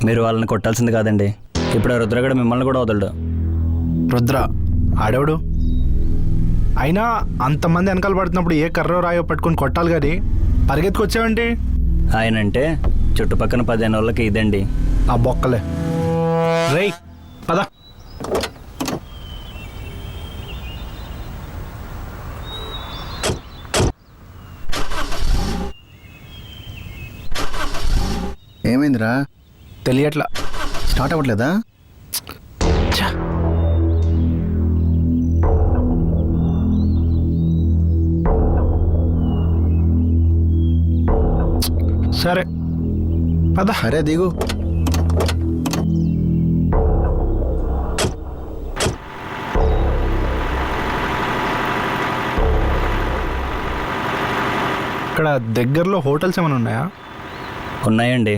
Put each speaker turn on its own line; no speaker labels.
మీరు వాళ్ళని కొట్టాల్సింది కాదండి. ఇప్పుడు ఆ రుద్రగడ మిమ్మల్ని కూడా వదలడు.
రుద్ర ఆడేవుడు? అయినా అంతమంది వెనకాల పడుతున్నప్పుడు ఏ కర్రో రాయో పట్టుకొని కొట్టాలి కానీ పరిగెత్తుకొచ్చావండి.
ఆయన అంటే చుట్టుపక్కల 15 వాళ్ళకి ఇదండి.
ఆ బొక్కలే రేయ్ పద.
ఏమైందిరా?
తెలియట్లా.
స్టార్ట్ అవ్వట్లేదా?
ఛ! సరే పద.
సరే దిగు.
ఇక్కడ దగ్గరలో హోటల్స్ ఏమైనా ఉన్నాయా?
ఉన్నాయండి.